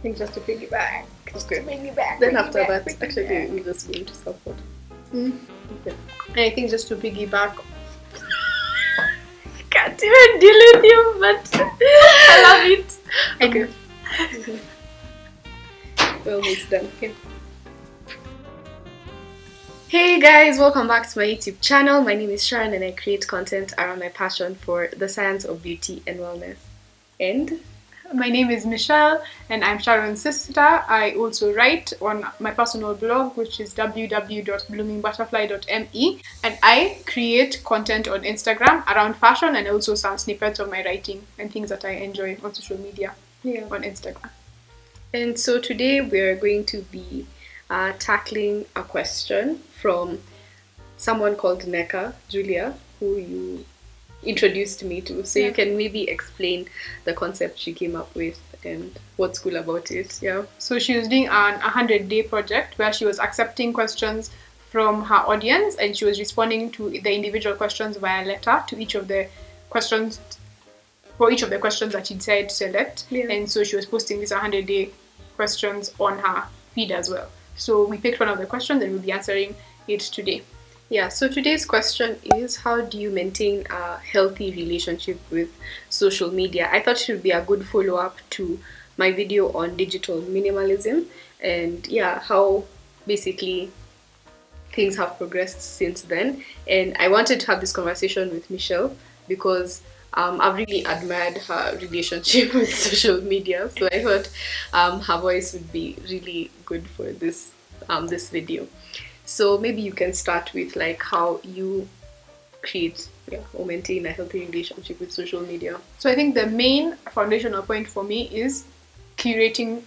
think just to piggyback. Okay. Piggyback. Then after that, actually, we're just going to support. Okay. And I think just to piggyback. I can't even deal with you, but I love it. Okay. Well, it's done. Okay. Hey guys, welcome back to my YouTube channel. My name is Sharon and I create content around my passion for the science of beauty and wellness. And my name is Michelle and I'm Sharon's sister. I also write on my personal blog, which is www.bloomingbutterfly.me, and I create content on Instagram around fashion and also some snippets of my writing and things that I enjoy on social media on Instagram. And so today we're going to be tackling a question from someone called Julia, who you introduced me to. So you can maybe explain the concept she came up with and what's cool about it. Yeah. So she was doing an 100-day project where she was accepting questions from her audience and she was responding to the individual questions via letter to each of the questions, for each of the questions that she decided to select. And so she was posting these 100-day questions on her feed as well. So we picked one of the questions and we'll be answering it today. Yeah, so today's question is, how do you maintain a healthy relationship with social media? I thought it would be a good follow-up to my video on digital minimalism and how basically things have progressed since then. And I wanted to have this conversation with Michelle because I've really admired her relationship with social media. So I thought her voice would be really good for this this video. So maybe you can start with like how you create or maintain a healthy relationship with social media. So I think the main foundational point for me is curating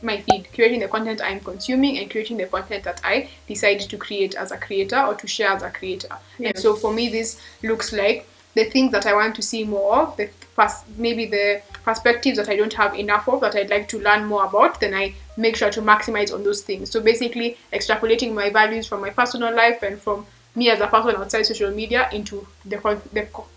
my feed, curating the content I'm consuming and curating the content that I decide to create as a creator or to share as a creator. And so for me this looks like the things that I want to see more of, maybe the perspectives that I don't have enough of that I'd like to learn more about, then I make sure to maximize on those things. So basically extrapolating my values from my personal life and from me as a person outside social media into the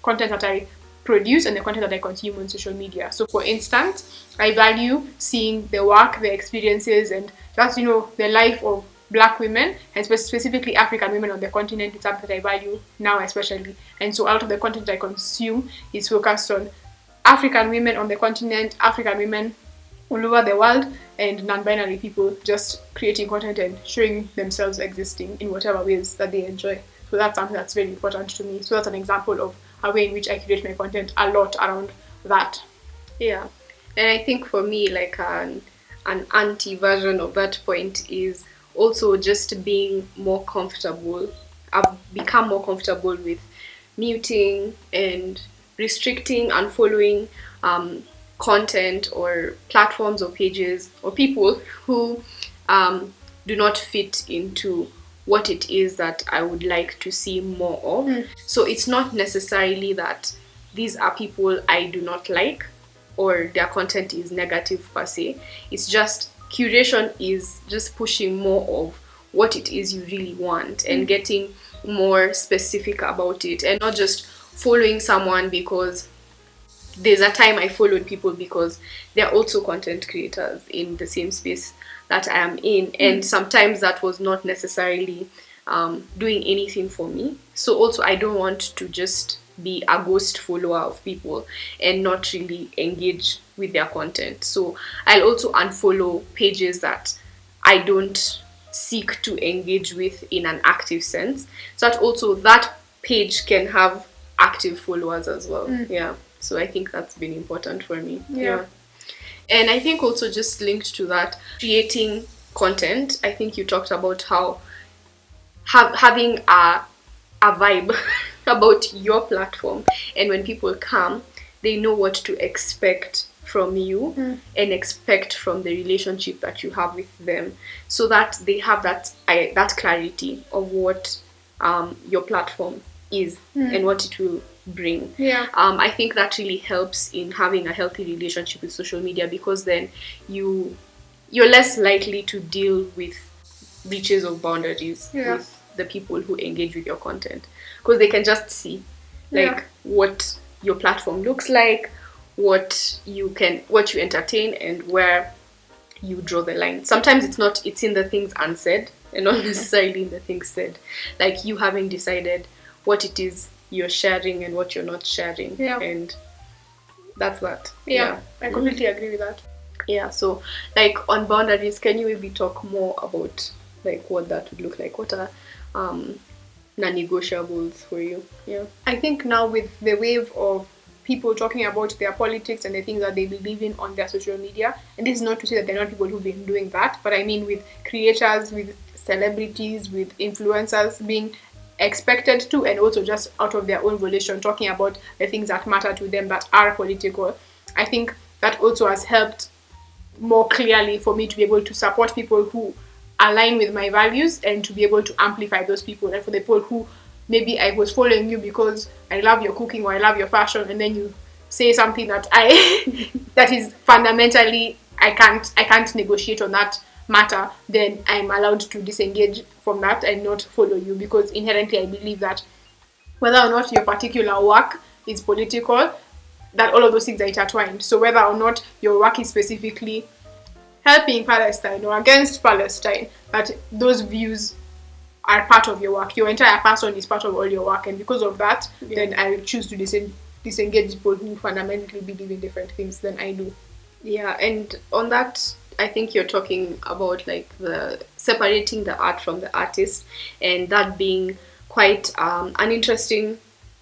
content that I produce and the content that I consume on social media. So for instance, I value seeing the work, the experiences, and just, the life of Black women, and specifically African women on the continent. It's something that I value now especially. And so a lot of the content I consume is focused on African women on the continent, African women all over the world, and non-binary people just creating content and showing themselves existing in whatever ways that they enjoy. So that's something that's very important to me. So that's an example of a way in which I create my content a lot around that. Yeah. And I think for me, like an anti-version of that point is also just being more comfortable. I've become more comfortable with muting and restricting and following content or platforms or pages or people who do not fit into what it is that I would like to see more of. So it's not necessarily that these are people I do not like or their content is negative per se. It's just curation is just pushing more of what it is you really want and getting more specific about it and not just following someone because there's a time I followed people because they're also content creators in the same space that I am in, and sometimes that was not necessarily doing anything for me. So also I don't want to just be a ghost follower of people and not really engage with their content. So I'll also unfollow pages that I don't seek to engage with in an active sense, so that also that page can have active followers as well. So I think that's been important for me. And I think also just linked to that, creating content, I think you talked about how having a vibe about your platform, and when people come, they know what to expect from you and expect from the relationship that you have with them, so that they have that clarity of what your platform is and what it will bring. I think that really helps in having a healthy relationship with social media, because then you're less likely to deal with breaches of boundaries with the people who engage with your content, because they can just see what your platform looks like, what you entertain, and where you draw the line. Sometimes it's in the things unsaid and not necessarily in the things said. Like you haven't decided what it is you're sharing and what you're not sharing. Yeah. And that's that. Yeah. I completely agree with that. Yeah, so like on boundaries, can you maybe talk more about like what that would look like? What are non-negotiables for you? Yeah. I think now with the wave of people talking about their politics and the things that they believe in on their social media, and this is not to say that they're not people who've been doing that, but I mean with creators, with celebrities, with influencers being expected to, and also just out of their own volition, talking about the things that matter to them that are political. I think that also has helped more clearly for me to be able to support people who align with my values and to be able to amplify those people. And for the people who maybe I was following you because I love your cooking or I love your fashion, and then you say something that I that is fundamentally I can't negotiate on that matter, then I'm allowed to disengage from that and not follow you, because inherently I believe that whether or not your particular work is political, that all of those things are intertwined. So whether or not your work is specifically helping Palestine or against Palestine, that those views are part of your work. Your entire person is part of all your work, and because of that, then I choose to disengage people who fundamentally believe in different things than I do. Yeah, and on that, I think you're talking about like the separating the art from the artist, and that being quite an interesting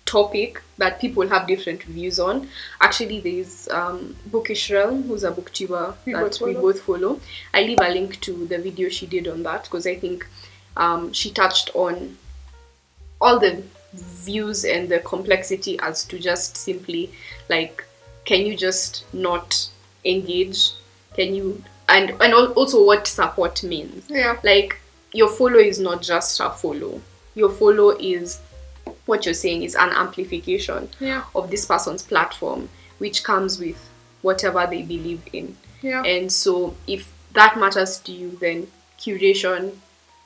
topic that people have different views on. Actually, there's Bookish Realm, who's a booktuber that we both follow. I leave a link to the video she did on that, because I think she touched on all the views and the complexity as to just simply like, can you just not engage? Can you and also what support means? Yeah. Like your follow is not just a follow. Your follow is what you're saying is an amplification of this person's platform, which comes with whatever they believe in. Yeah. And so if that matters to you, then curation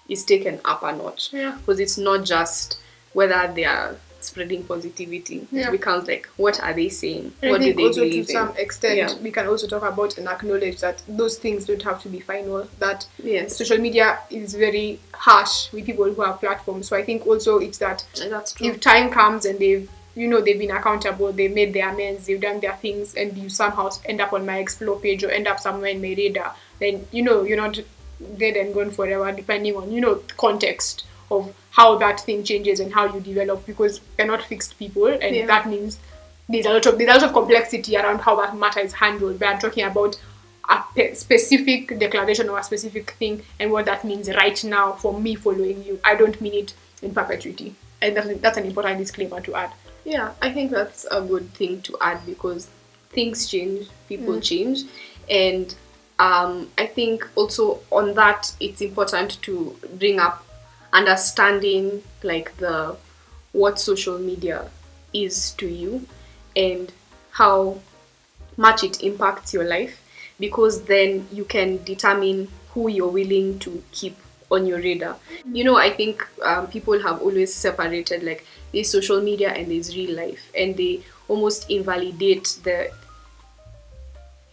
is taken up a notch. Yeah. Because it's not just whether they are spreading positivity. Yeah. It becomes like, what are they saying? And what I think do they also believe to some extent, Yeah. we can also talk about and acknowledge that those things don't have to be final. That Yes. social media is very harsh with people who have platforms. So I think also it's that That's true. if time comes and they've been accountable, they've made their amends, they've done their things, and you somehow end up on my explore page or end up somewhere in my radar, then you're not dead and gone forever, depending on context of how that thing changes and how you develop, because we're not fixed people, and that means there's a lot of complexity around how that matter is handled. But I'm talking about a specific declaration or a specific thing and what that means right now for me following you. I don't mean it in perpetuity, and that's an important disclaimer to add. Yeah, I think that's a good thing to add, because things change, people change, and I think also on that it's important to bring up understanding like what social media is to you and how much it impacts your life, because then you can determine who you're willing to keep on your radar. I think people have always separated like there's social media and there's real life, and they almost invalidate the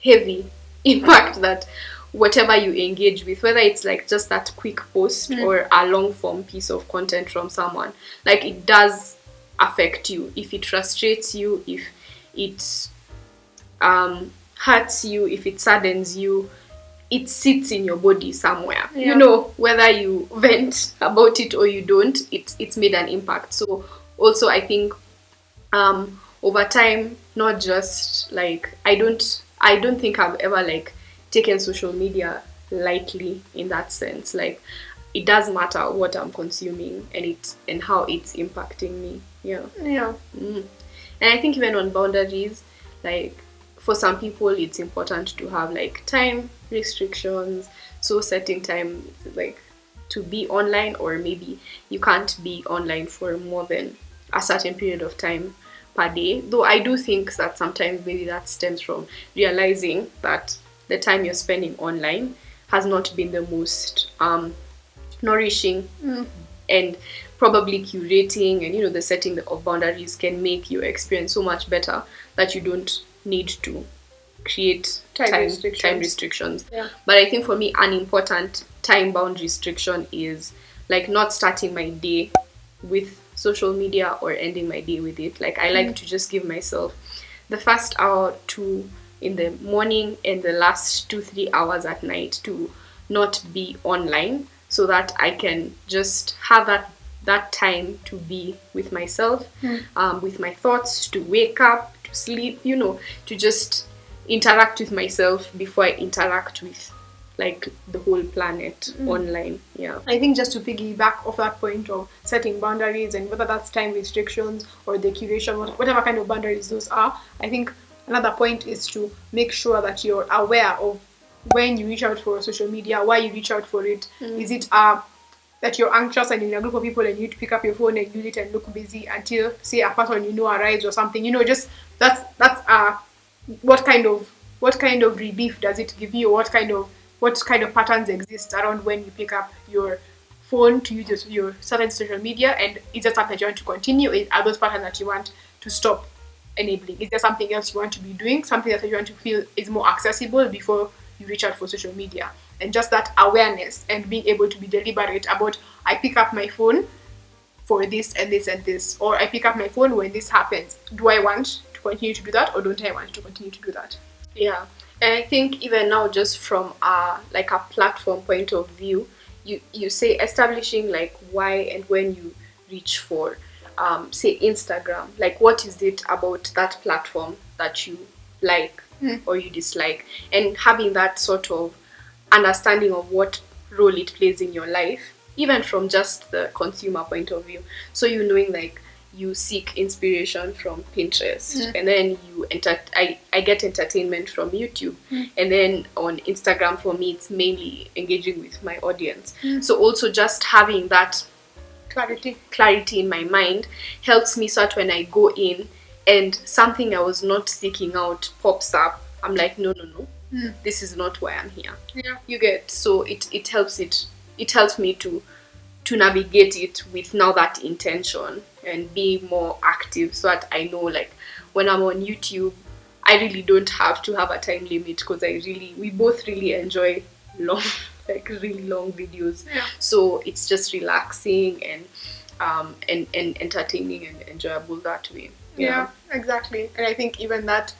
heavy impact that whatever you engage with, whether it's like just that quick post or a long form piece of content from someone, like it does affect you. If it frustrates you, if it hurts you, if it saddens you, it sits in your body somewhere. Whether you vent about it or you don't, it's made an impact. So also I think over time, not just like I don't think I've ever like taken social media lightly in that sense. Like it does matter what I'm consuming and how it's impacting me. And I think even on boundaries, like for some people it's important to have like time restrictions, so setting time like to be online, or maybe you can't be online for more than a certain period of time per day. Though I do think that sometimes maybe that stems from realizing that the time you're spending online has not been the most nourishing, and probably curating and the setting of boundaries can make your experience so much better that you don't need to create Time time restrictions. Yeah. But I think for me, an important time bound restriction is like not starting my day with social media or ending my day with it. Like I like to just give myself the first hour or two in the morning and the last 2-3 hours at night to not be online, so that I can just have that time to be with myself, with my thoughts, to wake up, to sleep, to just interact with myself before I interact with like the whole planet online. Yeah. I think just to piggyback off that point of setting boundaries, and whether that's time restrictions or the curation, whatever kind of boundaries those are, I think another point is to make sure that you're aware of when you reach out for social media, why you reach out for it. Is it that you're anxious and you're in a group of people and you need to pick up your phone and use it and look busy until, say, a person arrives or something? Just that's what kind of relief does it give you? What kind of patterns exist around when you pick up your phone to use your certain social media? And is that something that you want to continue? Are those patterns that you want to stop enabling? Is there something else you want to be doing? Something that you want to feel is more accessible before you reach out for social media? And just that awareness and being able to be deliberate about, I pick up my phone for this and this and this, or I pick up my phone when this happens. Do I want to continue to do that, or don't I want to continue to do that? Yeah. And I think even now, just from a platform point of view, you say establishing like why and when you reach for say Instagram, like what is it about that platform that you like or you dislike, and having that sort of understanding of what role it plays in your life, even from just the consumer point of view. So knowing like you seek inspiration from Pinterest, and then I get entertainment from YouTube, and then on Instagram for me it's mainly engaging with my audience. So also just having that clarity in my mind helps me, so that when I go in and something I was not seeking out pops up, I'm like, no, this is not why I'm here. Yeah. You get, so it helps me to navigate it with now that intention and be more active, so that I know like when I'm on YouTube, I really don't have to have a time limit, because we both really enjoy really long videos. Yeah. So it's just relaxing and entertaining and enjoyable that way. Yeah, exactly. And I think even that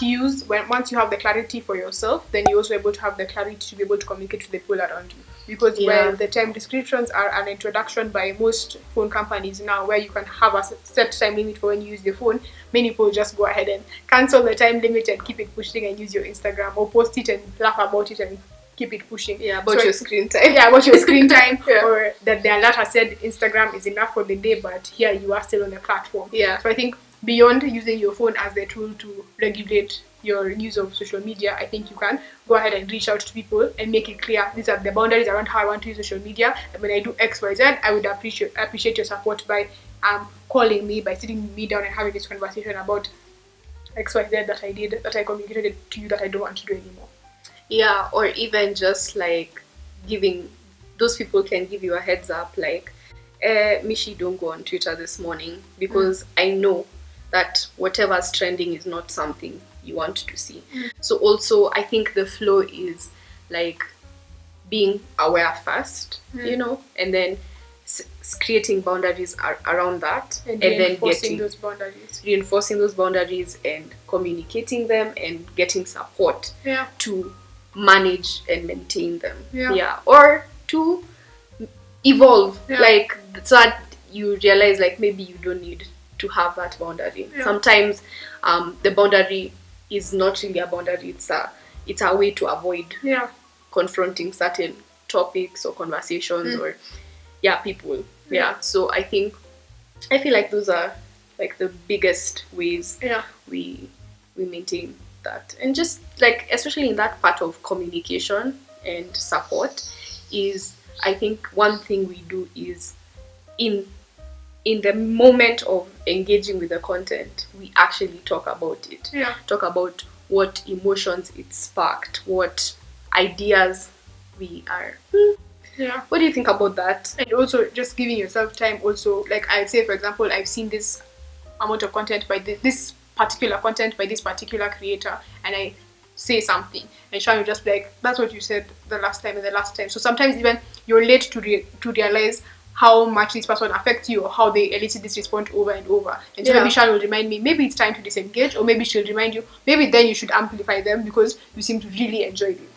use, once you have the clarity for yourself, then you're also able to have the clarity to be able to communicate to the people around you. Because while the time descriptions are an introduction by most phone companies now, where you can have a set time limit for when you use your phone, many people just go ahead and cancel the time limit and keep it pushing and use your Instagram, or post it and laugh about it and keep it pushing. Yeah, about your screen time. Yeah, about your screen time. Or that the alert has said Instagram is enough for the day, but here you are still on the platform. Yeah. So I think beyond using your phone as the tool to regulate your use of social media, I think you can go ahead and reach out to people and make it clear, these are the boundaries around how I want to use social media. And when I do X, Y, Z, I would appreciate your support by calling me, by sitting me down and having this conversation about X, Y, Z that I did, that I communicated to you that I don't want to do anymore. Yeah, or even just like those people can give you a heads up, like, Mishi, don't go on Twitter this morning, because I know that whatever's trending is not something you want to see. So also, I think the flow is like being aware first, and then creating boundaries around that, and then reinforcing those boundaries and communicating them and getting support to manage and maintain them. Or to evolve, like, so that you realize like maybe you don't need to have that boundary. Sometimes the boundary is not really a boundary, it's a way to avoid confronting certain topics or conversations or people. So I feel like those are like the biggest ways we maintain that. And just like, especially in that part of communication and support, is I think one thing we do is in the moment of engaging with the content, we actually talk about it. Talk about what emotions it sparked, what ideas we are. What do you think about that? And also just giving yourself time. Also, like I'd say, for example, I've seen this amount of content by this particular content by this particular creator, and I say something, and Sharon will just be like, that's what you said the last time and the last time. So sometimes even you're late to realize how much this person affects you, or how they elicit this response over and over. And so maybe Sharon will remind me, maybe it's time to disengage, or maybe she'll remind you, maybe then you should amplify them because you seem to really enjoy it.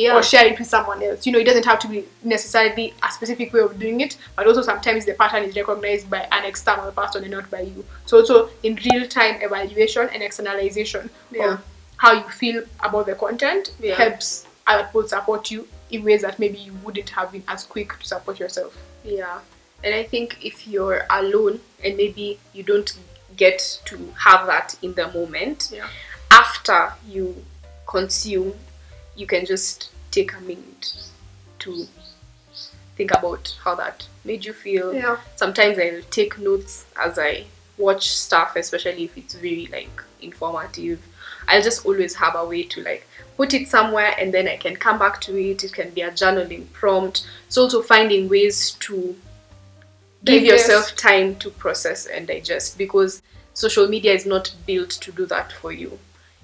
Or share it with someone else. You know, it doesn't have to be necessarily a specific way of doing it, but also sometimes the pattern is recognized by an external person and not by you. So also in real-time evaluation and externalization of how you feel about the content helps other people support you in ways that maybe you wouldn't have been as quick to support yourself. Yeah. And I think if you're alone and maybe you don't get to have that in the moment, after you consume, you can just take a minute to think about how that made you feel. Sometimes I'll take notes as I watch stuff, especially if it's very like informative. I'll just always have a way to like put it somewhere, and then I can come back to it. It can be a journaling prompt. So also finding ways to give yourself time to process and digest, because social media is not built to do that for you.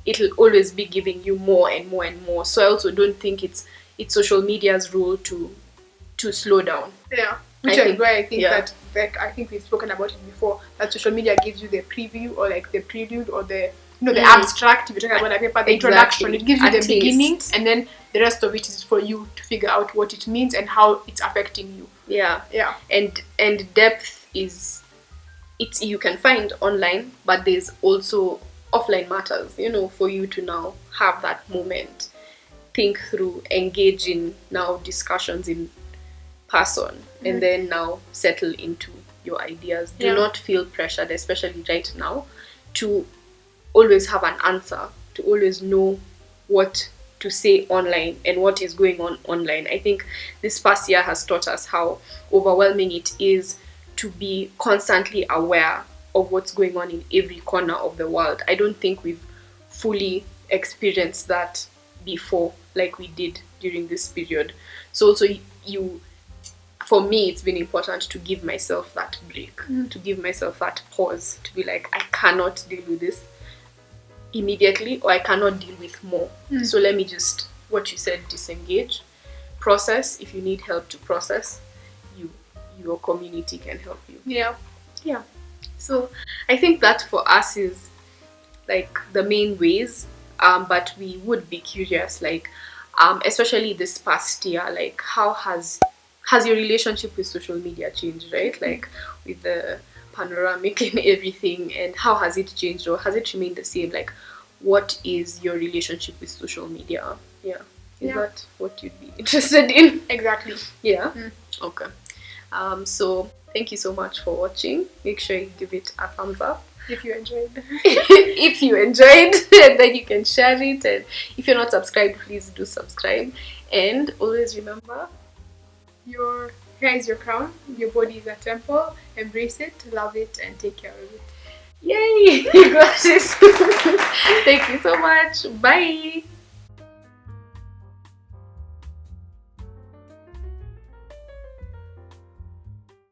It'll always be giving you more and more and more. So I also don't think it's social media's role to slow down. Which is why I think that, like, I think we've spoken about it before, that social media gives you the preview, or like the prelude, or the the abstract. If you're talking about a paper, the introduction, it gives you the beginning, and then the rest of it is for you to figure out what it means and how it's affecting you. And depth is, it's, you can find online, but there's also offline matters, you know, for you to now have that moment, think through, engage in now discussions in person, and then now settle into your ideas. Do not feel pressured, especially right now, to always have an answer, to always know what to say online and what is going on online. I think this past year has taught us how overwhelming it is to be constantly aware of what's going on in every corner of the world. I don't think we've fully experienced that before like we did during this period. So also for me, it's been important to give myself that break, to give myself that pause, to be like, I cannot deal with this immediately, or I cannot deal with more. So let me just, what you said, disengage, process. If you need help to process, your community can help you. So I think that for us is like the main ways, but we would be curious, like especially this past year, like how has your relationship with social media changed, right? Like with the panoramic and everything, and how has it changed, or has it remained the same? Like, what is your relationship with social media? Is that what you'd be interested in? Exactly. Okay. So thank you so much for watching. Make sure you give it a thumbs up if you enjoyed. If you enjoyed, and then you can share it. And if you're not subscribed, please do subscribe. And always remember, your hair is your crown, your body is a temple. Embrace it, love it, and take care of it. Yay! You got it. Thank you so much. Bye.